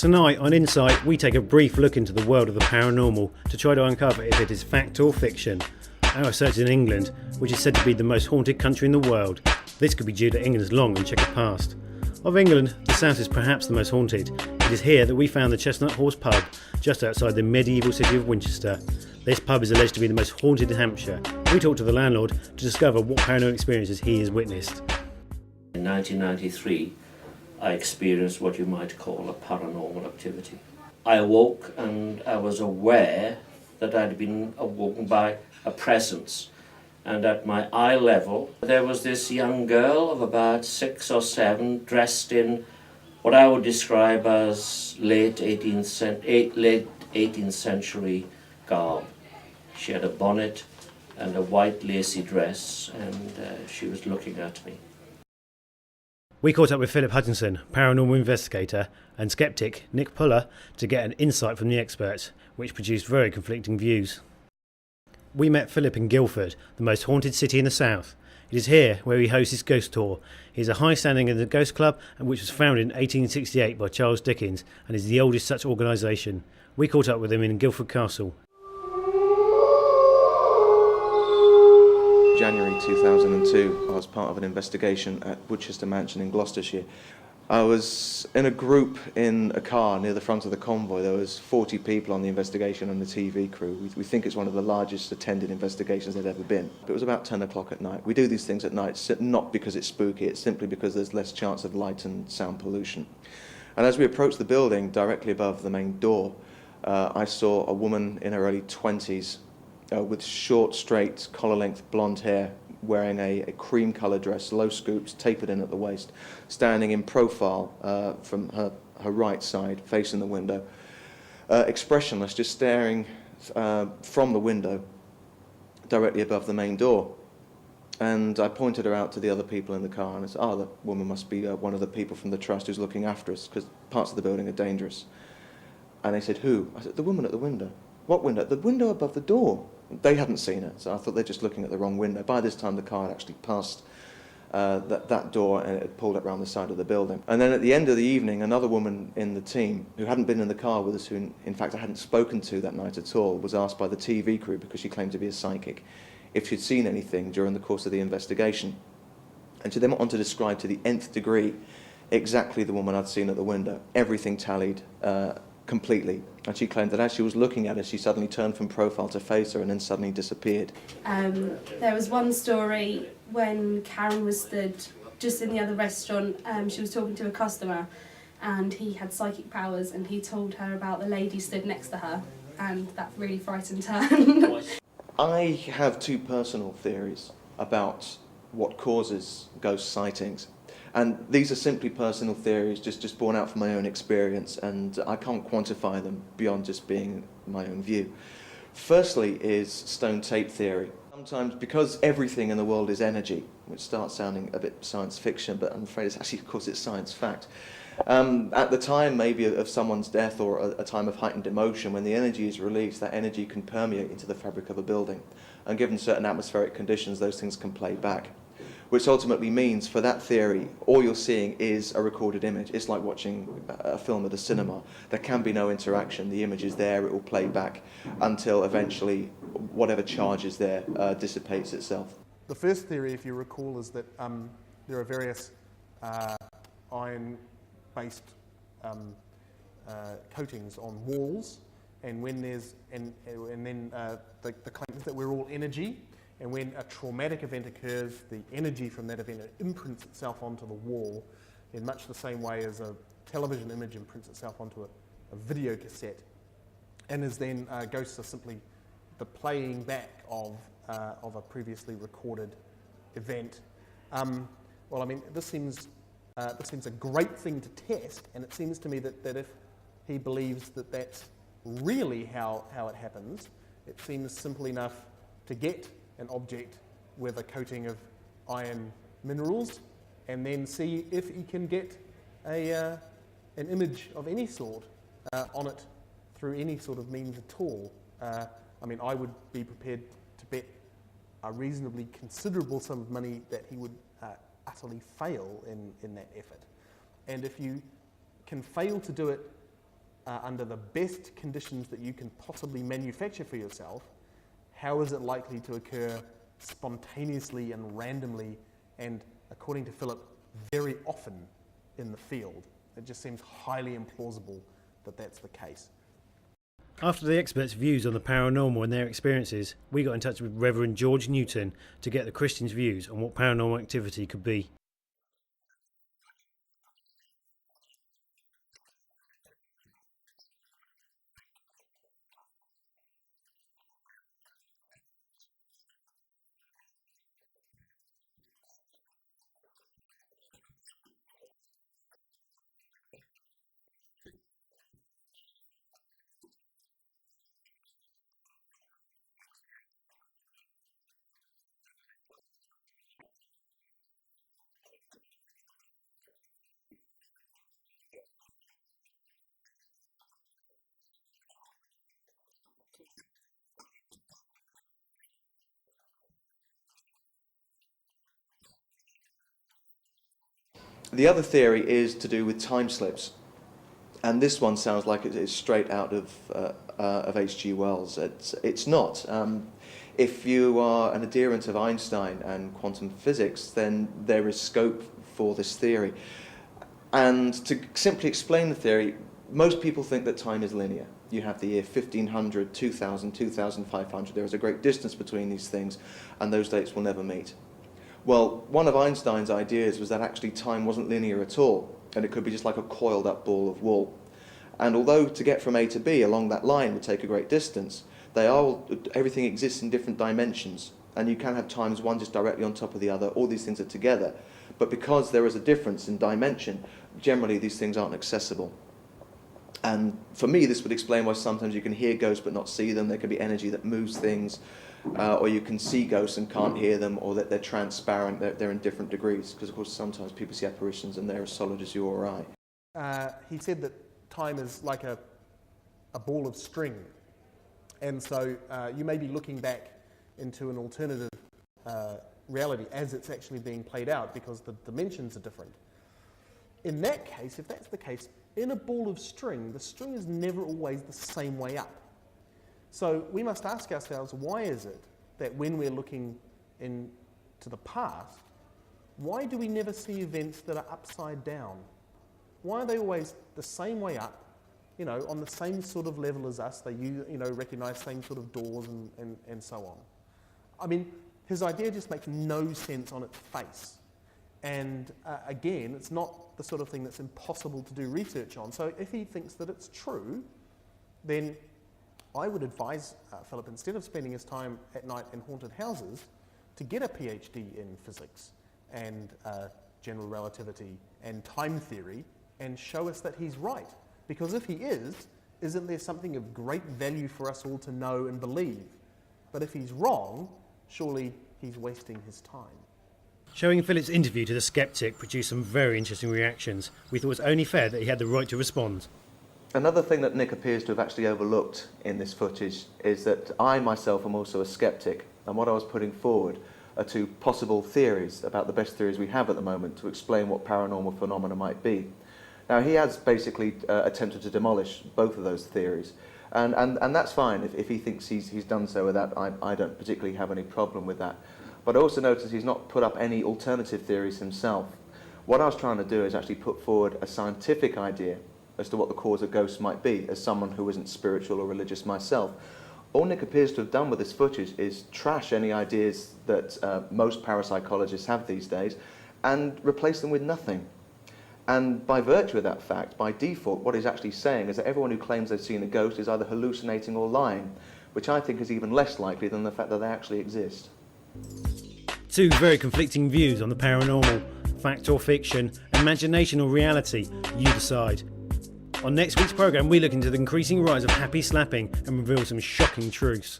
Tonight on Insight, we take a brief look into the world of the paranormal to try to uncover if it is fact or fiction. Our search in England, which is said to be the most haunted country in the world. This could be due to England's long and checkered past. Of England, the south is perhaps the most haunted. It is here that we found the Chestnut Horse pub, just outside the medieval city of Winchester. This pub is alleged to be the most haunted in Hampshire. We talked to the landlord to discover what paranormal experiences he has witnessed. In 1993, I experienced what you might call a paranormal activity. I awoke and I was aware that I'd been awoken by a presence. And at my eye level, there was this young girl of about 6 or 7 dressed in what I would describe as late 18th century garb. She had a bonnet and a white lacy dress, and she was looking at me. We caught up with Philip Hutchinson, paranormal investigator, and skeptic Nick Puller to get an insight from the experts, which produced very conflicting views. We met Philip in Guildford, the most haunted city in the south. It is here where he hosts his ghost tour. He is a high standing in the Ghost Club, which was founded in 1868 by Charles Dickens and is the oldest such organisation. We caught up with him in Guildford Castle. January 2002, I was part of an investigation at Woodchester Mansion in Gloucestershire. I was in a group in a car near the front of the convoy. There was 40 people on the investigation and the TV crew. We think it's one of the largest attended investigations there's ever been. It was about 10 o'clock at night. We do these things at night, not because it's spooky, it's simply because there's less chance of light and sound pollution. And as we approached the building, directly above the main door, I saw a woman in her early 20s with short, straight, collar-length blonde hair, wearing a cream-coloured dress, low scoops, tapered in at the waist, standing in profile from her right side, facing the window, expressionless, just staring from the window directly above the main door. And I pointed her out to the other people in the car, and I said, "Oh, that woman must be one of the people from the trust who's looking after us, because parts of the building are dangerous." And they said, "Who?" I said, "The woman at the window." "What window?" "The window above the door." They hadn't seen it, so I thought they're just looking at the wrong window. By this time, the car had actually passed that door, and it had pulled up around the side of the building. And then at the end of the evening, another woman in the team, who hadn't been in the car with us, who in fact I hadn't spoken to that night at all, was asked by the TV crew, because she claimed to be a psychic, if she'd seen anything during the course of the investigation. And she then went on to describe to the nth degree exactly the woman I'd seen at the window. Everything tallied completely. And she claimed that as she was looking at her, she suddenly turned from profile to face her and then suddenly disappeared. There was one story when Karen was stood just in the other restaurant. She was talking to a customer, and he had psychic powers, and he told her about the lady stood next to her, and that really frightened her. I have 2 personal theories about what causes ghost sightings. And these are simply personal theories, just born out from my own experience, and I can't quantify them beyond just being my own view. Firstly is stone tape theory. Sometimes, because everything in the world is energy, which starts sounding a bit science fiction, but I'm afraid it's actually, of course, it's science fact. At the time, maybe, of someone's death or a time of heightened emotion, when the energy is released, that energy can permeate into the fabric of a building. And given certain atmospheric conditions, those things can play back. Which ultimately means, for that theory, all you're seeing is a recorded image. It's like watching a film at a cinema. There can be no interaction. The image is there, it will play back until eventually whatever charge is there dissipates itself. The first theory, if you recall, is that there are various iron-based coatings on walls, and when there's and then the claim is that we're all energy. And when a traumatic event occurs, the energy from that event imprints itself onto the wall in much the same way as a television image imprints itself onto a video cassette, and is then ghosts are simply the playing back of a previously recorded event. Well, I mean, this seems a great thing to test, and it seems to me that if he believes that that's really how it happens, it seems simple enough to get an object with a coating of iron minerals and then see if he can get an image of any sort on it through any sort of means at all. I mean, I would be prepared to bet a reasonably considerable sum of money that he would utterly fail in that effort. And if you can fail to do it under the best conditions that you can possibly manufacture for yourself, how is it likely to occur spontaneously and randomly and, according to Philip, very often in the field? It just seems highly implausible that that's the case. After the experts' views on the paranormal and their experiences, we got in touch with Reverend George Newton to get the Christians' views on what paranormal activity could be. The other theory is to do with time slips, and this one sounds like it is straight out of H.G. Wells. It's not. If you are an adherent of Einstein and quantum physics, then there is scope for this theory. And to simply explain the theory, most people think that time is linear. You have the year 1500, 2000, 2500. There is a great distance between these things, and those dates will never meet. Well, one of Einstein's ideas was that actually time wasn't linear at all, and it could be just like a coiled up ball of wool. And although to get from A to B along that line would take a great distance, everything exists in different dimensions, and you can have times one just directly on top of the other. All these things are together. But because there is a difference in dimension, generally these things aren't accessible. And for me, this would explain why sometimes you can hear ghosts but not see them. There can be energy that moves things. Or you can see ghosts and can't hear them, or that they're transparent, they're in different degrees, because of course sometimes people see apparitions and they're as solid as you or I. He said that time is like a ball of string, and so you may be looking back into an alternative reality as it's actually being played out, because the dimensions are different. In that case, if that's the case, in a ball of string, the string is never always the same way up. So we must ask ourselves, why is it that when we're looking into the past, why do we never see events that are upside down? Why are they always the same way up, on the same sort of level as us? They recognize same sort of doors and so on. I mean, his idea just makes no sense on its face. And again, it's not the sort of thing that's impossible to do research on. So if he thinks that it's true, then I would advise Philip, instead of spending his time at night in haunted houses, to get a PhD in physics and general relativity and time theory and show us that he's right. Because if he is, isn't there something of great value for us all to know and believe? But if he's wrong, surely he's wasting his time. Showing Philip's interview to the skeptic produced some very interesting reactions. We thought it was only fair that he had the right to respond. Another thing that Nick appears to have actually overlooked in this footage is that I myself am also a skeptic, and what I was putting forward are two possible theories about the best theories we have at the moment to explain what paranormal phenomena might be. Now, he has basically attempted to demolish both of those theories, and that's fine. If he thinks he's done so with that, I don't particularly have any problem with that. But I also noticed he's not put up any alternative theories himself. What I was trying to do is actually put forward a scientific idea as to what the cause of ghosts might be, as someone who isn't spiritual or religious myself. All Nick appears to have done with this footage is trash any ideas that most parapsychologists have these days and replace them with nothing. And by virtue of that fact, by default, what he's actually saying is that everyone who claims they've seen a ghost is either hallucinating or lying, which I think is even less likely than the fact that they actually exist. Two very conflicting views on the paranormal, fact or fiction, imagination or reality, you decide. On next week's programme, we look into the increasing rise of happy slapping and reveal some shocking truths.